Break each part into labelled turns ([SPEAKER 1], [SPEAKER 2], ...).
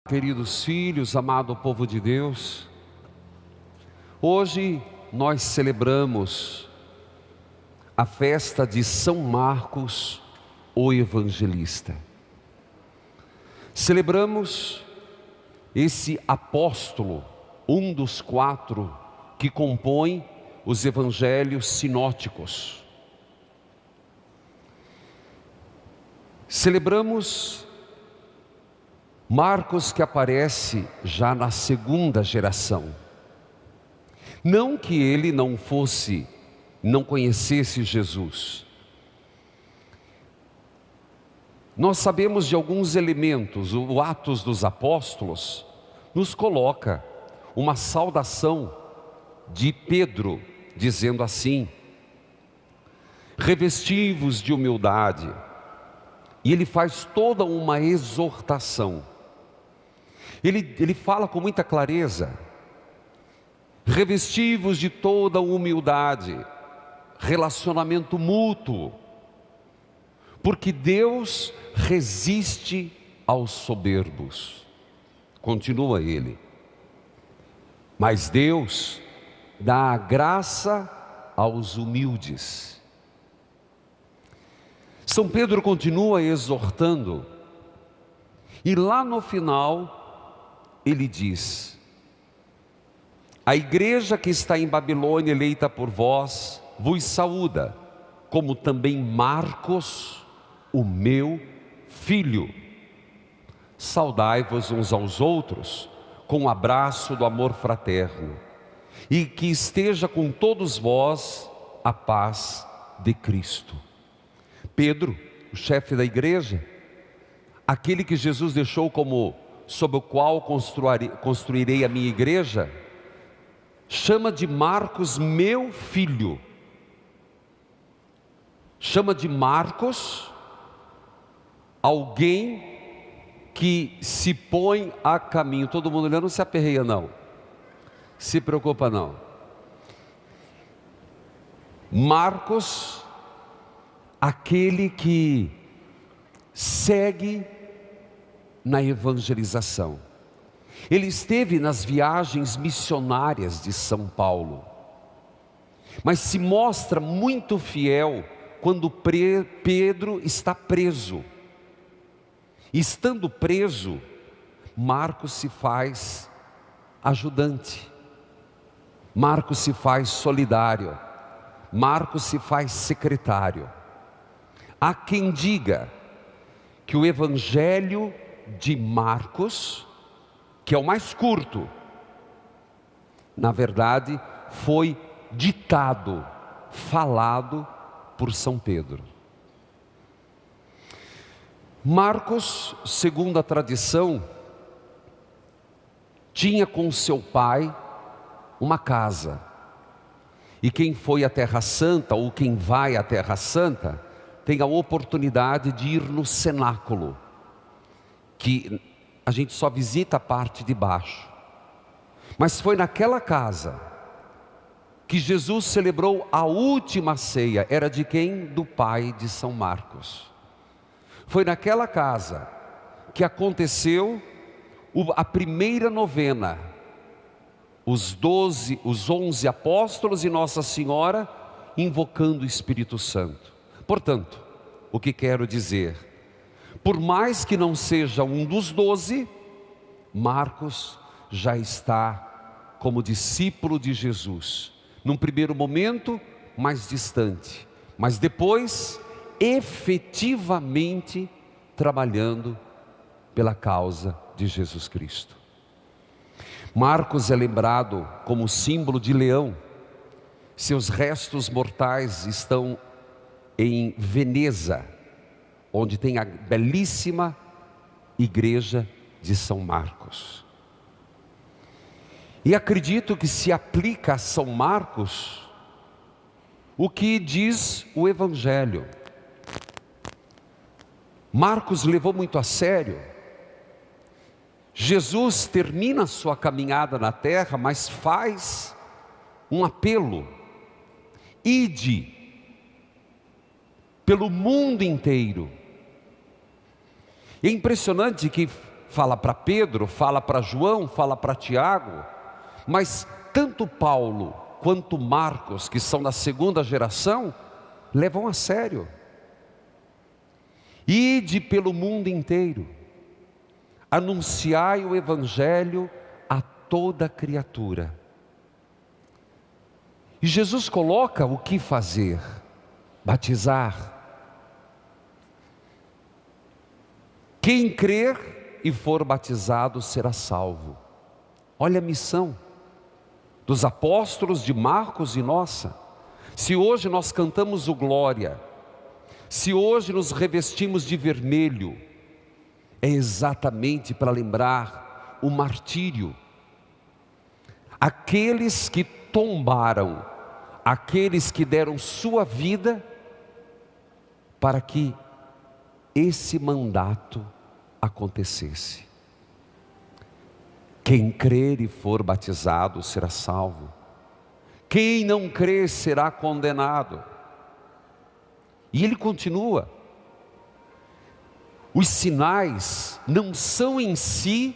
[SPEAKER 1] Queridos filhos, amado povo de Deus, hoje nós celebramos a festa de São Marcos, o Evangelista. Celebramos esse apóstolo, um dos 4 que compõem os evangelhos sinóticos. Celebramos Marcos, que aparece já na 2ª geração. Não que ele não conhecesse Jesus. Nós sabemos de alguns elementos. O Atos dos Apóstolos nos coloca uma saudação de Pedro, dizendo assim: revesti-vos de humildade. E ele faz toda uma exortação. Ele fala com muita clareza: revesti-vos de toda humildade, relacionamento mútuo, porque Deus resiste aos soberbos. Continua ele: mas Deus dá a graça aos humildes. São Pedro continua exortando, e lá no final ele diz: a igreja que está em Babilônia, eleita por vós, vos saúda, como também Marcos, o meu filho. Saudai-vos uns aos outros com o abraço do amor fraterno, e que esteja com todos vós a paz de Cristo. Pedro, o chefe da igreja, aquele que Jesus deixou como sob o qual construirei a minha igreja, chama de Marcos meu filho. Chama de Marcos alguém que se põe a caminho. Todo mundo olhando, não se aperreia não, se preocupa não. Marcos, aquele que segue na evangelização. Ele esteve nas viagens missionárias de São Paulo, mas se mostra muito fiel quando Pedro está preso. Estando preso, Marcos se faz ajudante, Marcos se faz solidário, Marcos se faz secretário. Há quem diga que o evangelho de Marcos, que é o mais curto, na verdade foi ditado, falado por São Pedro. Marcos, segundo a tradição, tinha com seu pai uma casa, e quem foi à Terra Santa, ou quem vai à Terra Santa, tem a oportunidade de ir no cenáculo, que a gente só visita a parte de baixo. Mas foi naquela casa que Jesus celebrou a última ceia. Era de quem? Do pai de São Marcos. Foi naquela casa que aconteceu a primeira novena. Os 11 apóstolos e Nossa Senhora invocando o Espírito Santo. Portanto, o que quero dizer? Por mais que não seja um dos 12, Marcos já está como discípulo de Jesus. Num primeiro momento, mais distante, mas depois, efetivamente, trabalhando pela causa de Jesus Cristo. Marcos é lembrado como símbolo de leão. Seus restos mortais estão em Veneza, onde tem a belíssima igreja de São Marcos. E acredito que se aplica a São Marcos o que diz o Evangelho. Marcos levou muito a sério. Jesus termina a sua caminhada na terra, mas faz um apelo: ide pelo mundo inteiro. E é impressionante que fala para Pedro, fala para João, fala para Tiago, mas tanto Paulo quanto Marcos, que são da segunda geração, levam a sério. Ide pelo mundo inteiro, anunciai o Evangelho a toda criatura. E Jesus coloca o que fazer: batizar. Quem crer e for batizado será salvo. Olha a missão dos apóstolos, de Marcos e nossa. Se hoje nós cantamos o Glória, se hoje nos revestimos de vermelho, é exatamente para lembrar o martírio. Aqueles que tombaram, aqueles que deram sua vida para que esse mandato acontecesse. Quem crer e for batizado será salvo. Quem não crer será condenado. E ele continua: os sinais não são em si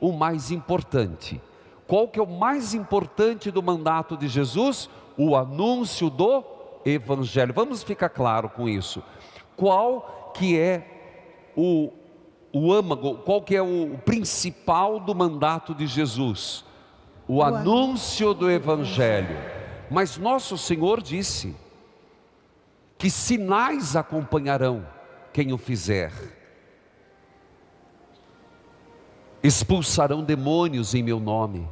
[SPEAKER 1] o mais importante. Qual que é o mais importante do mandato de Jesus? O anúncio do Evangelho. Vamos ficar claro com isso. Qual que é o âmago, qual que é o principal do mandato de Jesus? O anúncio do Evangelho. Mas nosso Senhor disse que sinais acompanharão quem o fizer. Expulsarão demônios em meu nome.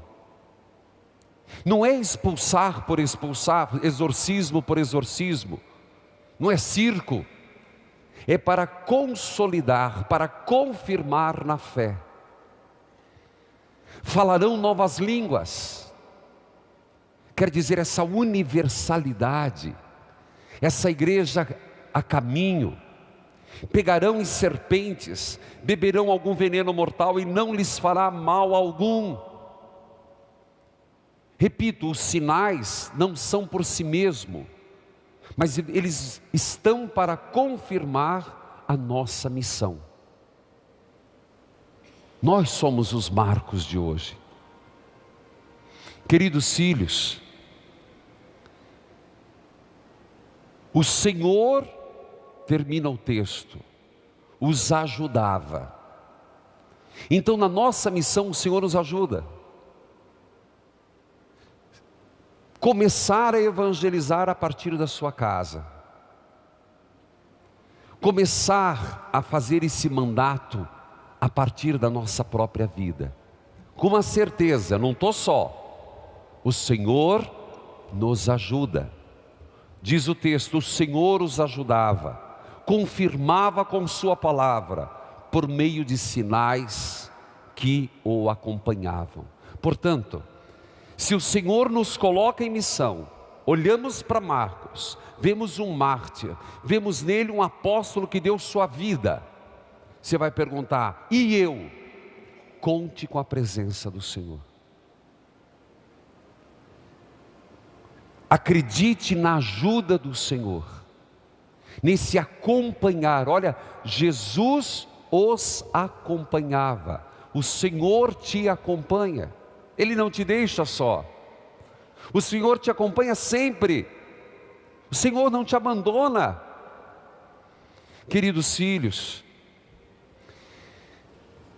[SPEAKER 1] Não é expulsar por expulsar, exorcismo por exorcismo, não é circo, é para consolidar, para confirmar na fé. Falarão novas línguas, quer dizer, essa universalidade, essa igreja a caminho. Pegarão em serpentes, beberão algum veneno mortal e não lhes fará mal algum. Repito, os sinais não são por si mesmo, mas eles estão para confirmar a nossa missão. Nós somos os marcos de hoje. Queridos filhos, o Senhor, termina o texto, os ajudava. Então na nossa missão o Senhor nos ajuda. Começar a evangelizar a partir da sua casa. Começar a fazer esse mandato a partir da nossa própria vida. Com uma certeza, não estou só. O Senhor nos ajuda. Diz o texto, o Senhor os ajudava, confirmava com sua palavra, por meio de sinais que o acompanhavam. Portanto, se o Senhor nos coloca em missão, olhamos para Marcos, vemos um mártir, vemos nele um apóstolo que deu sua vida. Você vai perguntar, e eu? Conte com a presença do Senhor. Acredite na ajuda do Senhor, nesse acompanhar. Olha, Jesus os acompanhava, o Senhor te acompanha, Ele não te deixa só, o Senhor te acompanha sempre, o Senhor não te abandona. Queridos filhos,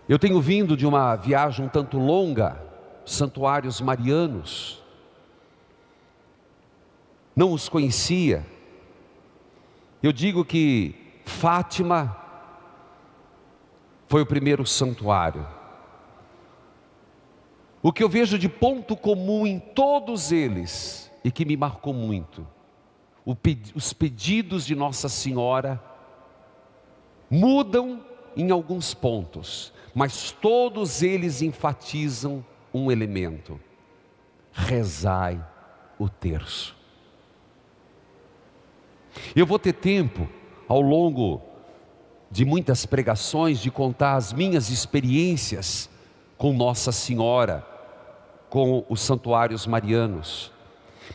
[SPEAKER 1] eu tenho vindo de uma viagem um tanto longa, santuários marianos, não os conhecia. Eu digo que Fátima foi o primeiro santuário. O que eu vejo de ponto comum em todos eles, e que me marcou muito, os pedidos de Nossa Senhora mudam em alguns pontos, mas todos eles enfatizam um elemento: rezai o terço. Eu vou ter tempo, ao longo de muitas pregações, de contar as minhas experiências com Nossa Senhora, com os santuários marianos.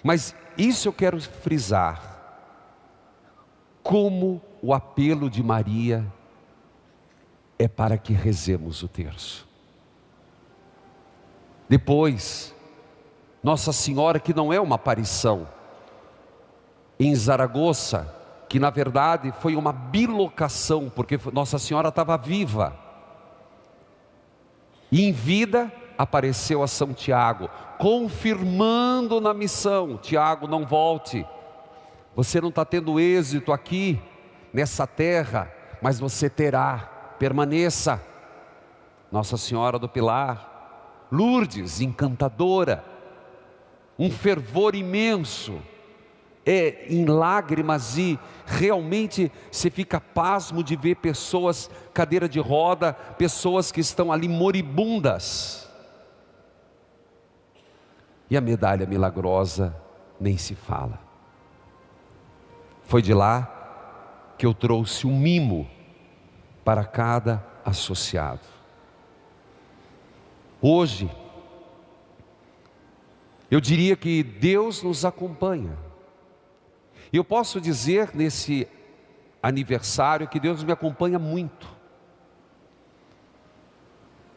[SPEAKER 1] Mas isso eu quero frisar, como o apelo de Maria é para que rezemos o terço. Depois, Nossa Senhora, que não é uma aparição, em Zaragoza, que na verdade foi uma bilocação, porque Nossa Senhora estava viva, e em vida apareceu a São Tiago, confirmando na missão: Tiago, não volte, você não está tendo êxito aqui, nessa terra, mas você terá, permaneça. Nossa Senhora do Pilar, Lourdes, encantadora, um fervor imenso, em lágrimas, e realmente você fica pasmo de ver pessoas, cadeira de roda, pessoas que estão ali moribundas. E a medalha milagrosa nem se fala. Foi de lá que eu trouxe um mimo para cada associado. Hoje, eu diria que Deus nos acompanha. E eu posso dizer nesse aniversário que Deus me acompanha muito.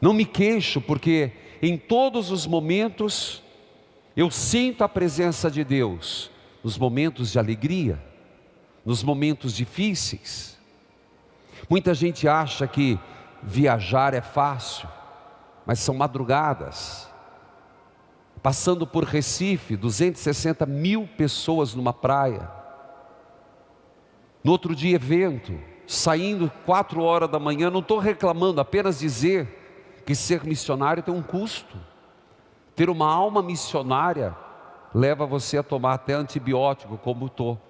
[SPEAKER 1] Não me queixo, porque em todos os momentos eu sinto a presença de Deus, nos momentos de alegria, nos momentos difíceis. Muita gente acha que viajar é fácil, mas são madrugadas. Passando por Recife, 260 mil pessoas numa praia. No outro dia evento, saindo 4 horas da manhã. Não estou reclamando, apenas dizer que ser missionário tem um custo. Ter uma alma missionária leva você a tomar até antibiótico, como estou.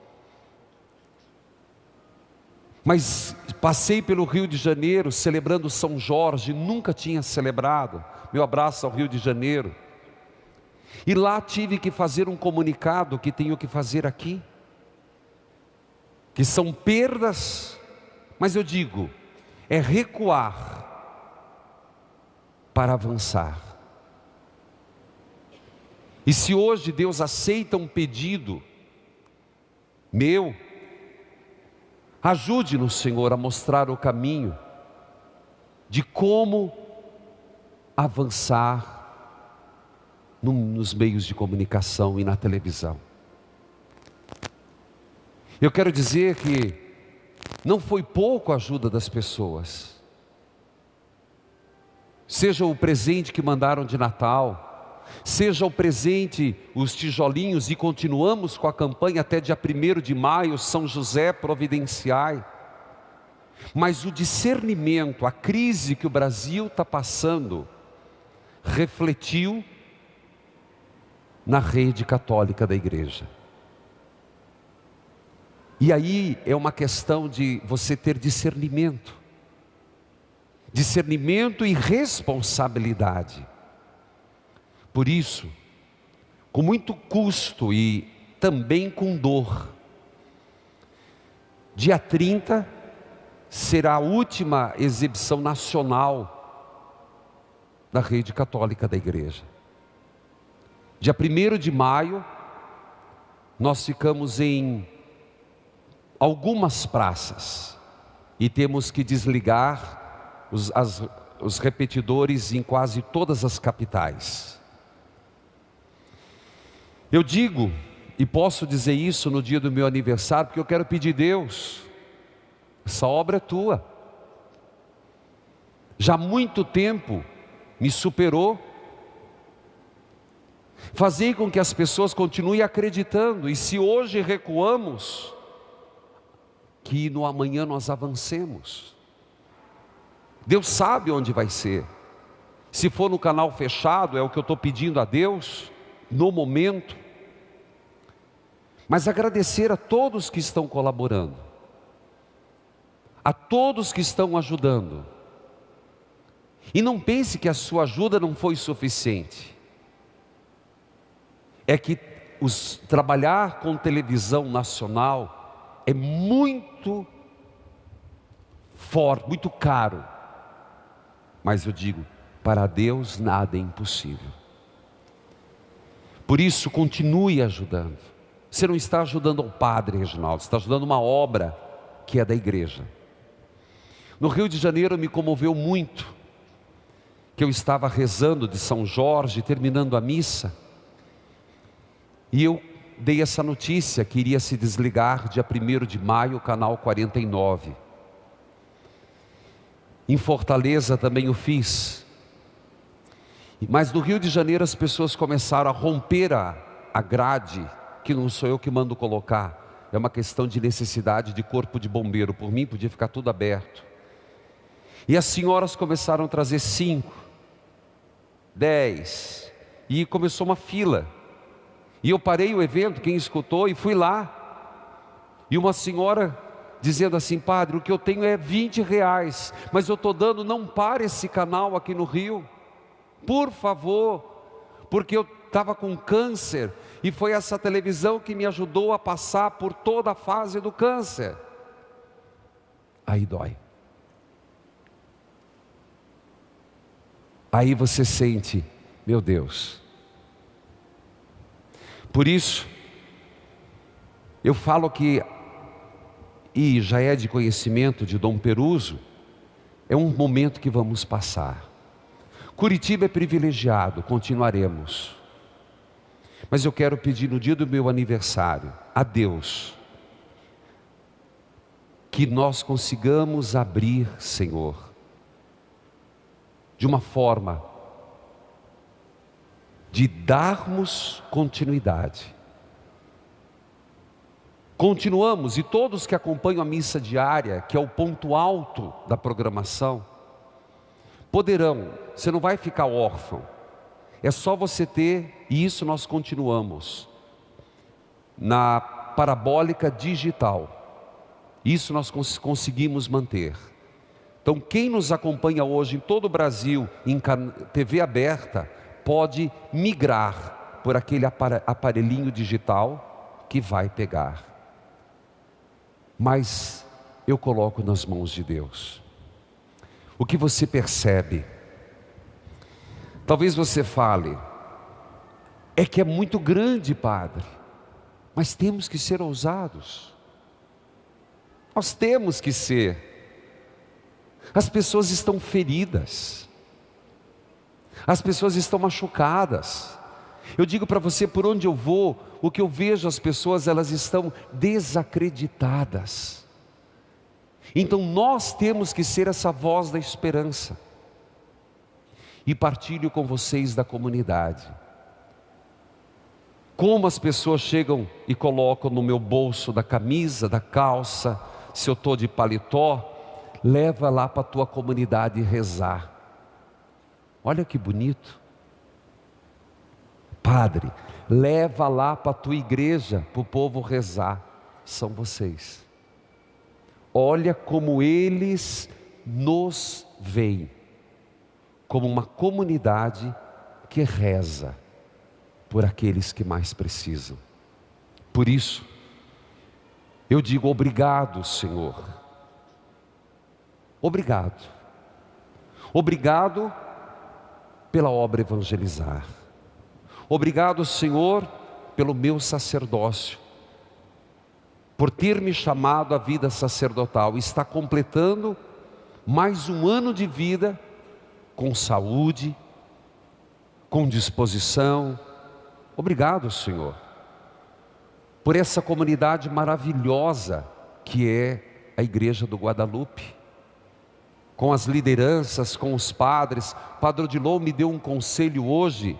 [SPEAKER 1] Mas passei pelo Rio de Janeiro celebrando São Jorge, nunca tinha celebrado. Meu abraço ao Rio de Janeiro. E lá tive que fazer um comunicado que tenho que fazer aqui, que são perdas, mas eu digo, é recuar para avançar. E se hoje Deus aceita um pedido meu, ajude-nos, Senhor, a mostrar o caminho de como avançar nos meios de comunicação e na televisão. Eu quero dizer que não foi pouco a ajuda das pessoas. Seja o presente que mandaram de Natal, seja o presente, os tijolinhos, e continuamos com a campanha até dia 1º de maio, São José providenciai. Mas o discernimento, a crise que o Brasil está passando, refletiu na rede católica da igreja. E aí é uma questão de você ter discernimento. Discernimento e responsabilidade. Por isso, com muito custo e também com dor, dia 30 será a última exibição nacional da rede católica da igreja. Dia 1º de maio, nós ficamos em algumas praças e temos que desligar os repetidores em quase todas as capitais. Eu digo, e posso dizer isso no dia do meu aniversário, porque eu quero pedir a Deus, essa obra é tua. Já há muito tempo me superou. Fazer com que as pessoas continuem acreditando, e se hoje recuamos, que no amanhã nós avancemos. Deus sabe onde vai ser. Se for no canal fechado, é o que eu estou pedindo a Deus, no momento. Mas agradecer a todos que estão colaborando, a todos que estão ajudando. E não pense que a sua ajuda não foi suficiente. É que trabalhar com televisão nacional é muito forte, muito caro. Mas eu digo, para Deus nada é impossível. Por isso, continue ajudando. Você não está ajudando ao padre, Reginaldo, você está ajudando uma obra que é da igreja. No Rio de Janeiro me comoveu muito, que eu estava rezando de São Jorge, terminando a missa, e eu dei essa notícia que iria se desligar dia 1º de maio, o canal 49. Em Fortaleza também o fiz. Mas no Rio de Janeiro as pessoas começaram a romper a grade, que não sou eu que mando colocar, é uma questão de necessidade de corpo de bombeiro. Por mim podia ficar tudo aberto. E as senhoras começaram a trazer 5, 10, e começou uma fila. E eu parei o evento, quem escutou, e fui lá. E uma senhora dizendo assim: padre, o que eu tenho é R$20, mas eu estou dando, não para esse canal aqui no Rio, por favor, porque eu estava com câncer, e foi essa televisão que me ajudou a passar por toda a fase do câncer. Aí dói. Aí você sente, meu Deus. Por isso, eu falo que, e já é de conhecimento de Dom Peruso, é um momento que vamos passar. Curitiba é privilegiado, continuaremos. Mas eu quero pedir no dia do meu aniversário a Deus que nós consigamos abrir, Senhor, de uma forma de darmos continuidade. Continuamos, e todos que acompanham a missa diária, que é o ponto alto da programação, poderão, você não vai ficar órfão, é só você ter, e isso nós continuamos, na parabólica digital, isso nós conseguimos manter. Então quem nos acompanha hoje em todo o Brasil, em TV aberta, pode migrar por aquele aparelhinho digital que vai pegar. Mas eu coloco nas mãos de Deus. O que você percebe? Talvez você fale, é que é muito grande, padre, mas temos que ser ousados. Nós temos que ser. As pessoas estão feridas, as pessoas estão machucadas. Eu digo para você, por onde eu vou, o que eu vejo, as pessoas, elas estão desacreditadas. Então nós temos que ser essa voz da esperança. E partilho com vocês da comunidade como as pessoas chegam e colocam no meu bolso da camisa, da calça, se eu estou de paletó, leva lá para a tua comunidade rezar. Olha que bonito. Padre, leva lá para a tua igreja, para o povo rezar. São vocês. Olha como eles nos veem, como uma comunidade que reza por aqueles que mais precisam. Por isso, eu digo obrigado, Senhor. Obrigado. Obrigado pela obra evangelizar. Obrigado, Senhor, pelo meu sacerdócio, por ter me chamado à vida sacerdotal. Está completando mais um ano de vida com saúde, com disposição. Obrigado, Senhor, por essa comunidade maravilhosa que é a Igreja do Guadalupe, com as lideranças, com os padres. Padre Odilon me deu um conselho hoje.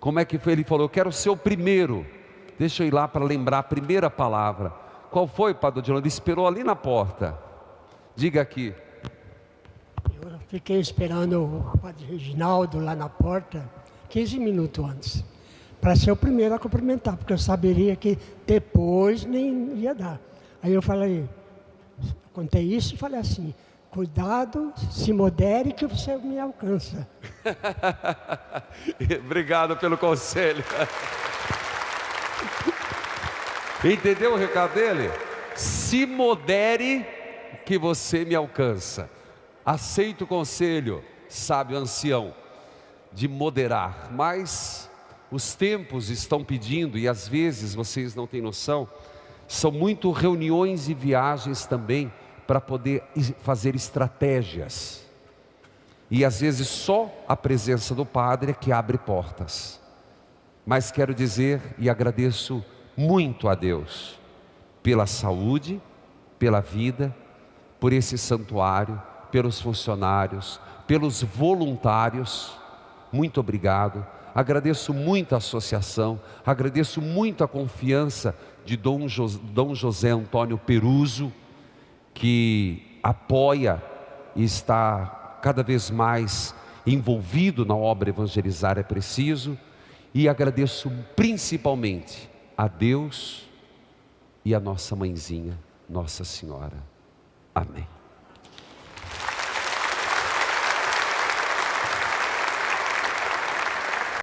[SPEAKER 1] Como é que foi? Ele falou, eu quero ser o primeiro. Deixa eu ir lá para lembrar a primeira palavra. Qual foi, Padre Odilon? Ele esperou ali na porta. Diga aqui.
[SPEAKER 2] Eu fiquei esperando o Padre Reginaldo lá na porta, 15 minutos antes, para ser o primeiro a cumprimentar, porque eu saberia que depois nem ia dar. Aí eu falei, contei isso e falei assim, cuidado, se modere que você me alcança.
[SPEAKER 1] Obrigado pelo conselho. Entendeu o recado dele? Se modere que você me alcança. Aceito o conselho, sábio ancião, de moderar. Mas os tempos estão pedindo, e às vezes vocês não têm noção, são muito reuniões e viagens também para poder fazer estratégias. E às vezes só a presença do Padre é que abre portas. Mas quero dizer e agradeço muito a Deus pela saúde, pela vida, por esse santuário, pelos funcionários, pelos voluntários. Muito obrigado. Agradeço muito a associação, agradeço muito a confiança de Dom José Antônio Peruso, que apoia e está cada vez mais envolvido na obra Evangelizar é Preciso. E agradeço principalmente a Deus e a nossa mãezinha, Nossa Senhora. Amém.